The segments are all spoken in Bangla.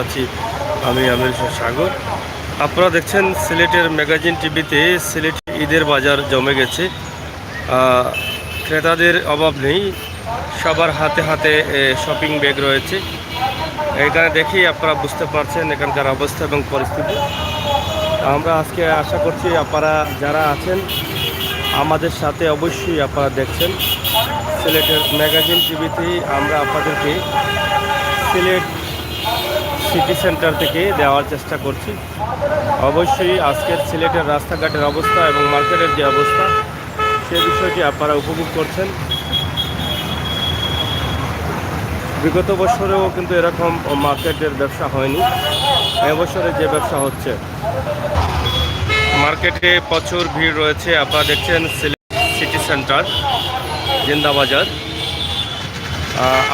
আছি আমি আমির সাগর। আপনারা দেখছেন সিলেটের ম্যাগাজিন টিভিতে সিলেট ঈদের বাজার জমে গেছে। ক্রেতাদের অভাব নেই, সবার হাতে হাতে শপিং ব্যাগ রয়েছে। এখানে দেখেই আপনারা বুঝতে পারছেন এখানকার অবস্থা এবং পরিস্থিতি। আমরা আজকে আশা করছি আপনারা যারা আছেন আমাদের সাথে অবশ্যই আপনারা দেখছেন সিলেটের ম্যাগাজিন টিভিতে। আমরা আপনাদেরকে সিলেট সিটি সেন্টার থেকে দেওয়ার চেষ্টা করছি। অবশ্যই আজকের সিলেটের রাস্তাঘাটের অবস্থা এবং মার্কেটের যে অবস্থা সে বিষয়টি আপনারা উপভোগ করছেন। বিগত বছরেও কিন্তু এরকম মার্কেটের ব্যবসা হয়নি, এবছরে যে ব্যবসা হচ্ছে মার্কেটে প্রচুর ভিড় রয়েছে। আপনারা দেখছেন সিলেট সিটি সেন্টার জিন্দাবাজার।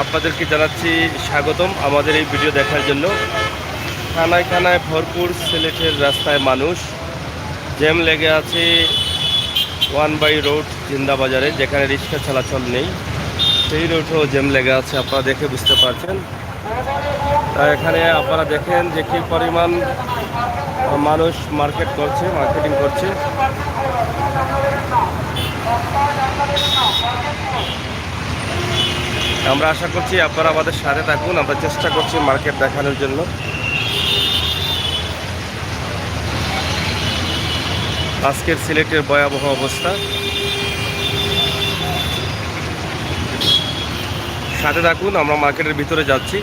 আপনাদেরকে জানাচ্ছি স্বাগতম আমাদের এই ভিডিও দেখার জন্য। খানায় খানায় ভরপুর সিলেটের রাস্তায় মানুষ, জ্যাম লেগে আছে 1 রোড জিন্দাবাজারে, যেখানে রিক্সা চলাচল নেই সেই রোডও জ্যাম লেগে আছে। আপনারা দেখে বুঝতে পারছেন। এখানে আপনারা দেখেন যে কী পরিমাণ মানুষ মার্কেটিং করছে। আমরা আশা করছি আপনারা আমাদের সাথে থাকুন। আমরা চেষ্টা করছি মার্কেট দেখানোর জন্য। আজকের সিলেটের ভয়াবহ অবস্থা, সাথে থাকুন। আমরা মার্কেটের ভিতরে যাচ্ছি।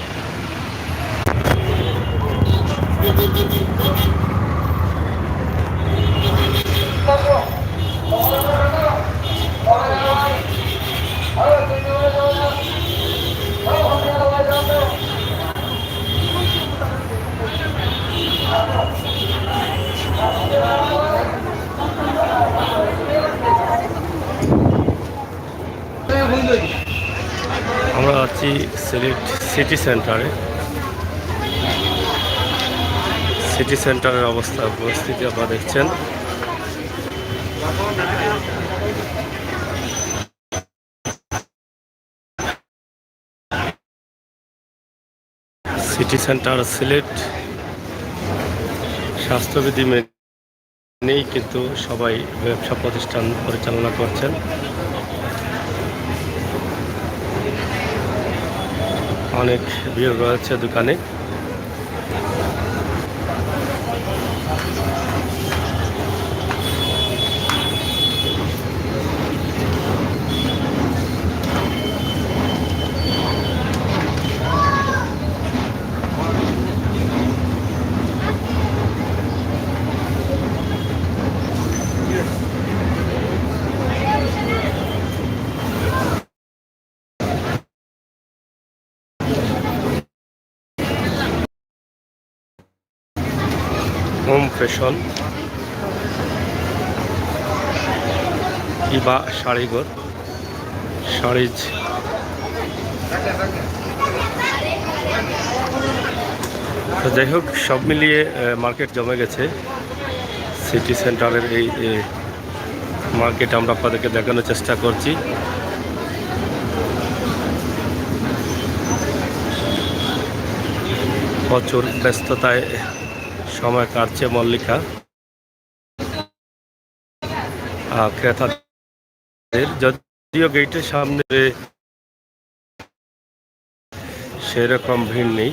আমরা আছি সিলেট সিটি সেন্টারে। সিটি সেন্টারের অবস্থা পরিস্থিতি আপনারা দেখছেন। সিটি সেন্টার সিলেট স্বাস্থ্যবিধি নেই, কিন্তু সবাই ব্যবসা প্রতিষ্ঠান পরিচালনা করছেন। অনেক ভিড় রয়েছে দোকানে। হোম ফ্যাশন কিবা শাড়িঘর, শাড়িজ। যাই হোক, সব মিলিয়ে মার্কেট জমে গেছে। সিটি সেন্টারের এই মার্কেট আমরা আপনাদেরকে দেখানোর চেষ্টা করছি। প্রচুর ব্যস্ততায় সময় কাটছে মল্লিকা। ক্রেতাদের যদিও গেটের সামনে সেরকম ভিড় নেই।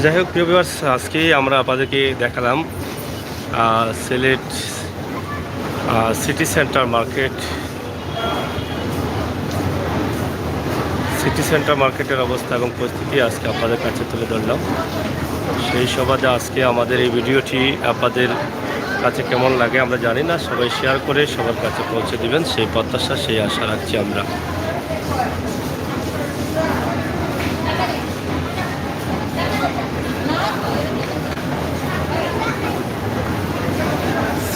যাই হোক প্রিয় ভিউয়ার্স, আজকে আমরা আপনাদেরকে দেখালাম Sylhet city centre market. City centre মার্কেটের অবস্থা এবং পরিস্থিতি আজকে আপনাদের কাছে তুলে ধরলাম। সেই সুবাদে আজকে আমাদের এই ভিডিওটি আপনাদের কাছে কেমন লাগে আমরা জানি না, সবাই শেয়ার করে সবার কাছে পৌঁছে দিবেন সেই প্রত্যাশা, সেই আশা রাখছি আমরা।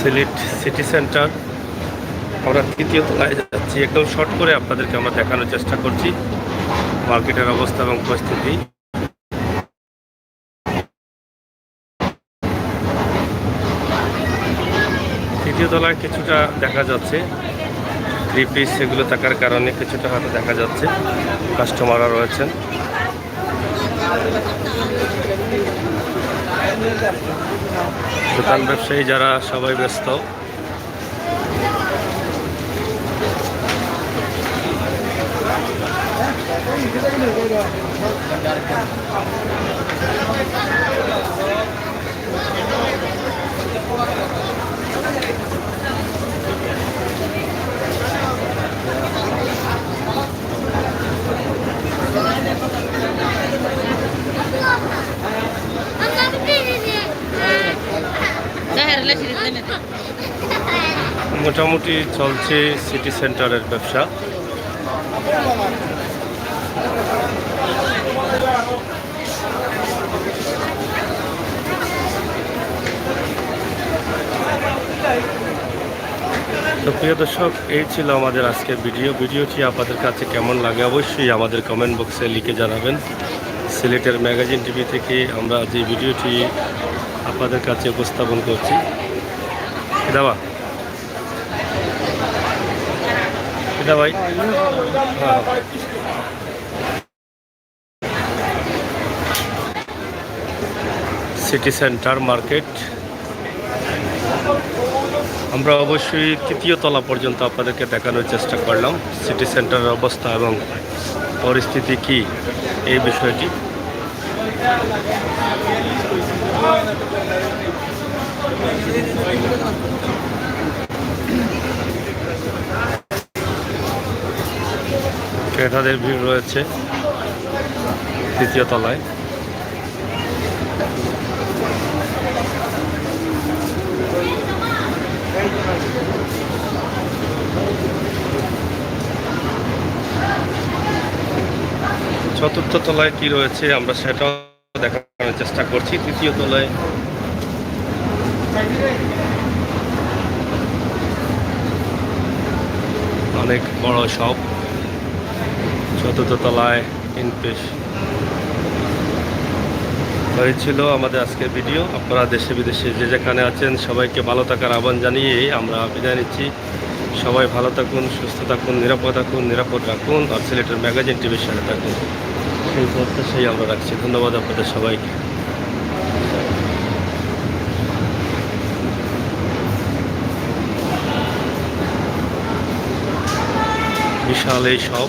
সিলেট সিটি সেন্টার আমরা তৃতীয় তলায় যাচ্ছি। একদম শর্ট করে আপনাদেরকে আমরা দেখানোর চেষ্টা করছি মার্কেটের অবস্থা এবং পরিস্থিতি। তৃতীয় তলায় কিছুটা দেখা যাচ্ছে, থ্রি পিস সেগুলো থাকার কারণে কিছুটা হাতে দেখা যাচ্ছে, কাস্টমাররা রয়েছেন। দোকান ব্যবসায়ী যারা সবাই ব্যস্ত। মোটামুটি চলছে সিটি সেন্টারের ব্যবসা। তো প্রিয় দর্শক, এই ছিল আমাদের আজকের ভিডিওটি আপনাদের কাছে কেমন লাগে অবশ্যই আমাদের কমেন্ট বক্সে লিখে জানাবেন। সিলেটের ম্যাগাজিন টিভি থেকে আমরা যে ভিডিওটি আপনাদের কাছে উপস্থাপন করছি। দাবা ভাই, সিটি সেন্টার মার্কেট। আমরা অবশ্যই তৃতীয় তলা পর্যন্ত আপনাদেরকে দেখানোর চেষ্টা করলাম সিটি সেন্টারের অবস্থা এবং পরিস্থিতি কি এই বিষয়টি। ক্রেতাদের ভিড় রয়েছে তৃতীয় তলায়। চতুর্থ তলায় কি রয়েছে আমরা সেটাও দেখানোর চেষ্টা করছি। তৃতীয় তলায় অনেক বড় শপ, চতুর্থ তলায় ইনপেশ। হয়েছিল আমাদের আজকের ভিডিও। আপনারা দেশে বিদেশে যে যেখানে আছেন সবাইকে ভালো থাকার আহ্বান জানিয়ে আমরা বিদায় নিচ্ছি। সবাই ভালো থাকুন, সুস্থ থাকুন, নিরাপদ রাখুন আর সিলেটের ম্যাগাজিন টিভির সাথে থাকুন, সেই প্রত্যাশাই আমরা রাখছি। ধন্যবাদ আপনাদের সবাইকে। বিশাল এই সব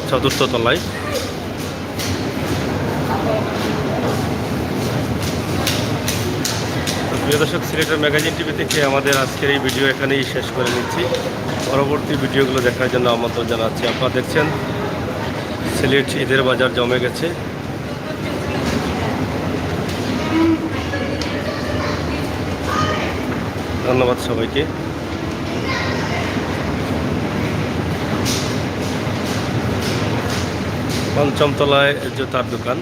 চতুর্থ তলায়। প্রিয় দর্শক, সিলেটের ম্যাগাজিন টিভি থেকে আমাদের আজকের এই ভিডিও এখানেই শেষ করে নিচ্ছি। পরবর্তী ভিডিওগুলো দেখার জন্য আমন্ত্রণ জানাচ্ছি। আপনারা দেখছেন সিলেট ঈদের বাজার জমে গেছে। ধন্যবাদ সবাইকে। পঞ্চম তলায় জুতার দোকান।